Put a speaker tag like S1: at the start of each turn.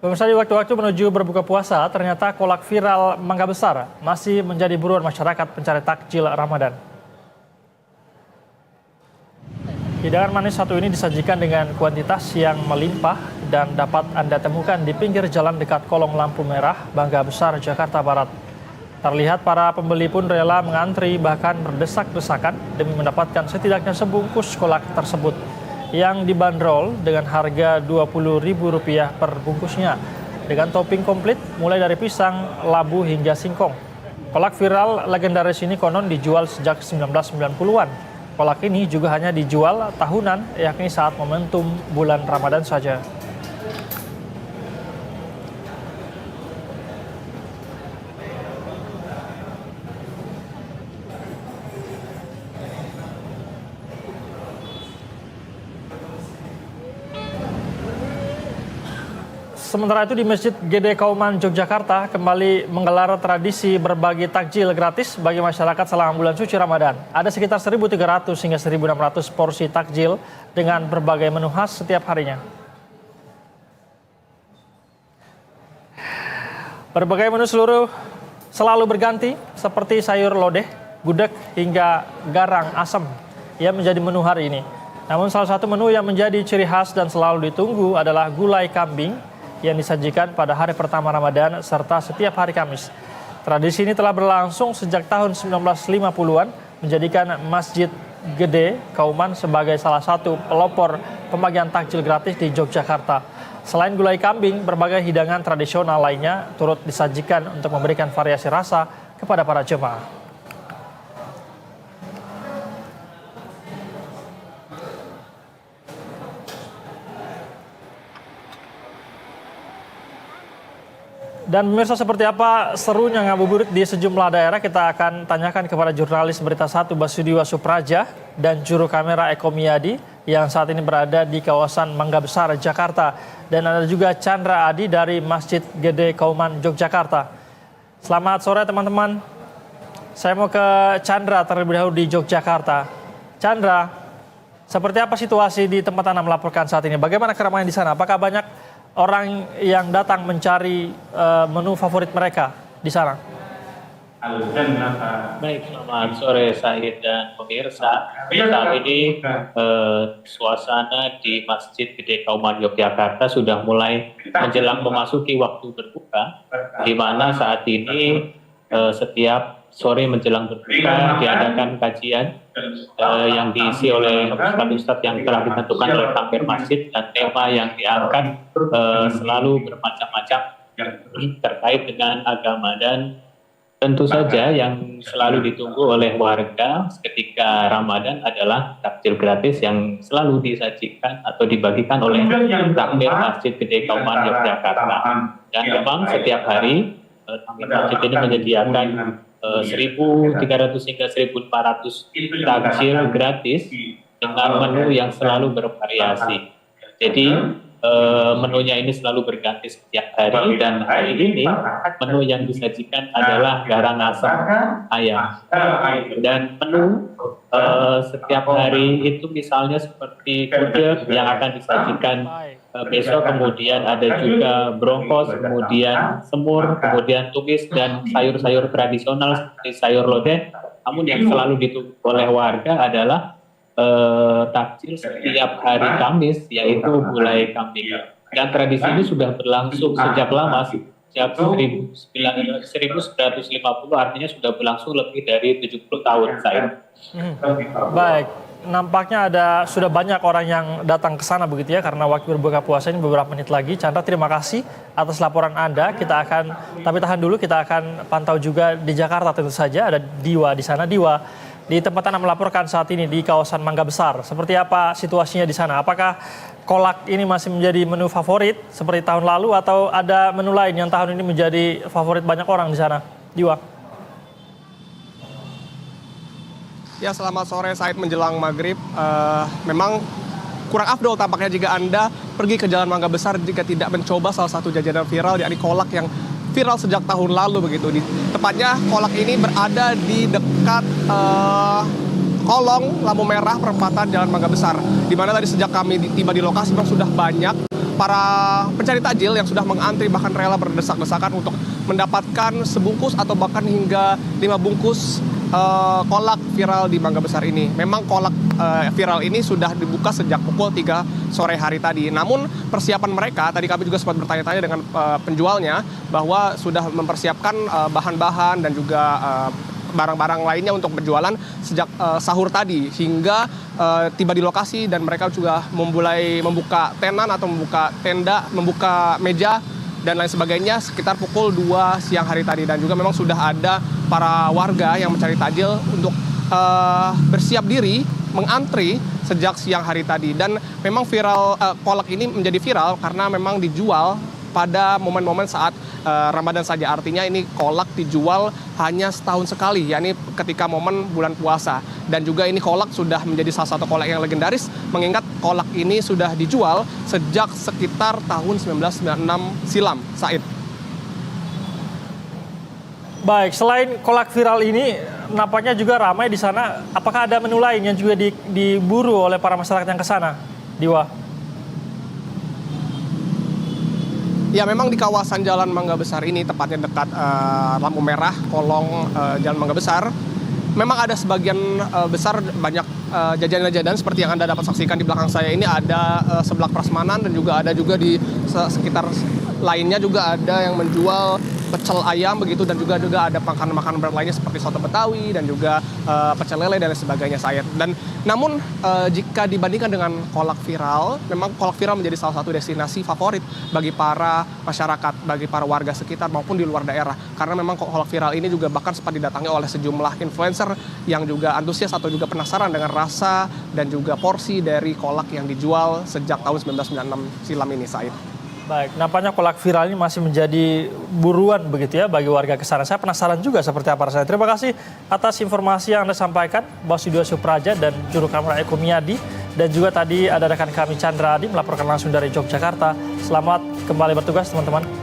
S1: Pemirsa, di waktu-waktu menuju berbuka puasa, ternyata kolak viral Mangga Besar masih menjadi buruan masyarakat pencari takjil Ramadan. Hidangan manis satu ini disajikan dengan kuantitas yang melimpah dan dapat Anda temukan di pinggir jalan dekat kolong lampu merah Mangga Besar, Jakarta Barat. Terlihat para pembeli pun rela mengantri bahkan berdesak-desakan demi mendapatkan setidaknya sebungkus kolak tersebut yang dibanderol dengan harga Rp20.000 per bungkusnya dengan topping komplit mulai dari pisang, labu hingga singkong. Kolak viral legendaris ini konon dijual sejak 1990-an. Kolak ini juga hanya dijual tahunan, yakni saat momentum bulan Ramadan saja. Sementara itu di Masjid Gede Kauman, Yogyakarta kembali menggelar tradisi berbagi takjil gratis bagi masyarakat selama bulan suci Ramadan. Ada sekitar 1.300 hingga 1.600 porsi takjil dengan berbagai menu khas setiap harinya. Berbagai menu selalu berganti seperti sayur lodeh, gudeg hingga garang asam yang menjadi menu hari ini. Namun salah satu menu yang menjadi ciri khas dan selalu ditunggu adalah gulai kambing yang disajikan pada hari pertama Ramadan serta setiap hari Kamis. Tradisi ini telah berlangsung sejak tahun 1950-an, menjadikan Masjid Gede Kauman sebagai salah satu pelopor pembagian takjil gratis di Yogyakarta. Selain gulai kambing, berbagai hidangan tradisional lainnya turut disajikan untuk memberikan variasi rasa kepada para jemaah. Dan pemirsa, seperti apa serunya ngabuburit di sejumlah daerah, kita akan tanyakan kepada jurnalis Berita 1 Basudiwa Supraja dan juru kamera Eko Miyadi yang saat ini berada di kawasan Mangga Besar, Jakarta. Dan ada juga Chandra Adi dari Masjid Gede Kauman, Yogyakarta. Selamat sore teman-teman. Saya mau ke Chandra terlebih dahulu di Yogyakarta. Chandra, seperti apa situasi di tempat Anda melaporkan saat ini? Bagaimana keramaian di sana? Apakah banyak orang yang datang mencari menu favorit mereka di sana?
S2: Baik, selamat sore Said dan pemirsa. Saat ini suasana di Masjid Gede Kauman Yogyakarta sudah mulai menjelang memasuki waktu berbuka, di mana saat ini setiap sore menjelang berbuka diadakan kajian yang diisi oleh ustadz-ustadz yang telah ditentukan oleh takmir masjid, dan tema yang diangkat selalu bermacam-macam terkait dengan agama, dan tentu saja yang selalu ditunggu oleh warga ketika Ramadan adalah takjil gratis yang selalu disajikan atau dibagikan oleh takmir Masjid Gede Kauman Yogyakarta. Dan memang setiap hari takmir masjid ini menyediakan 1.300 hingga 1.400 takjil gratis dengan menu yang selalu bervariasi. Jadi menunya ini selalu berganti setiap hari, dan hari ini menu yang disajikan adalah garang asam ayam. Dan menu setiap hari itu misalnya seperti gudeg yang akan disajikan besok, kemudian ada juga brongkos, kemudian semur, kemudian tumis, dan sayur-sayur tradisional seperti sayur lodeh. Namun yang selalu ditunggu oleh warga adalah takjil setiap hari Kamis, yaitu gulai kambing. Dan tradisi ini sudah berlangsung sejak lama, sejak 1950, artinya sudah berlangsung lebih dari 70 tahun.
S1: Baik, nampaknya sudah banyak orang yang datang ke sana begitu ya, karena waktu berbuka puasa ini beberapa menit lagi. Chandra, terima kasih atas laporan Anda. Tapi tahan dulu, kita akan pantau juga di Jakarta tentu saja. Ada Diwa di sana. Diwa, di tempat Anda melaporkan saat ini di kawasan Mangga Besar, seperti apa situasinya di sana? Apakah kolak ini masih menjadi menu favorit seperti tahun lalu, atau ada menu lain yang tahun ini menjadi favorit banyak orang di sana? Diwa.
S3: Ya, selamat sore Said, menjelang maghrib. Memang kurang afdol tampaknya jika Anda pergi ke Jalan Mangga Besar jika tidak mencoba salah satu jajanan viral, yakni kolak yang viral sejak tahun lalu begitu. Tepatnya kolak ini berada di dekat kolong lampu merah perempatan Jalan Mangga Besar, di mana tadi sejak kami tiba di lokasi memang sudah banyak para pencari takjil yang sudah mengantri bahkan rela berdesak-desakan untuk mendapatkan sebungkus atau bahkan hingga 5 bungkus kolak viral di Mangga Besar ini. Memang kolak viral ini sudah dibuka sejak pukul 3 sore hari tadi. Namun persiapan mereka, tadi kami juga sempat bertanya-tanya dengan penjualnya bahwa sudah mempersiapkan bahan-bahan dan juga barang-barang lainnya untuk berjualan sejak sahur tadi hingga tiba di lokasi, dan mereka juga mulai membuka tenan atau membuka tenda, membuka meja dan lain sebagainya sekitar pukul 2 siang hari tadi. Dan juga memang sudah ada para warga yang mencari takjil untuk bersiap diri mengantri sejak siang hari tadi. Dan memang kolak ini menjadi viral karena memang dijual pada momen-momen saat Ramadan saja. Artinya ini kolak dijual hanya setahun sekali, yakni ketika momen bulan puasa. Dan juga ini kolak sudah menjadi salah satu kolak yang legendaris, mengingat kolak ini sudah dijual sejak sekitar tahun 1996 silam, Said.
S1: Baik, selain kolak viral ini, nampaknya juga ramai di sana. Apakah ada menu lain yang juga diburu oleh para masyarakat yang ke sana, Diwa?
S3: Ya, memang di kawasan Jalan Mangga Besar ini, tepatnya dekat lampu merah kolong Jalan Mangga Besar, memang ada sebagian besar banyak jajanan-jajanan seperti yang Anda dapat saksikan di belakang saya ini. Ada seblak prasmanan dan juga ada juga di sekitar lainnya juga ada yang menjual pecel ayam begitu, dan juga ada makanan-makanan berat lainnya seperti soto Betawi dan juga pecel lele dan sebagainya, Sayed. Dan namun jika dibandingkan dengan kolak viral, memang kolak viral menjadi salah satu destinasi favorit bagi para masyarakat, bagi para warga sekitar maupun di luar daerah. Karena memang kolak viral ini juga bahkan sempat didatangi oleh sejumlah influencer yang juga antusias atau juga penasaran dengan rasa dan juga porsi dari kolak yang dijual sejak tahun 1996 silam ini, Said.
S1: Baik, nampaknya kolak viral ini masih menjadi buruan begitu ya bagi warga ke sana. Saya penasaran juga seperti apa rasanya. Terima kasih atas informasi yang Anda sampaikan, Bos Yudho Supraja dan Juru Kamera Eko Miyadi. Dan juga tadi ada rekan kami Chandra Adi melaporkan langsung dari Yogyakarta. Selamat kembali bertugas, teman-teman.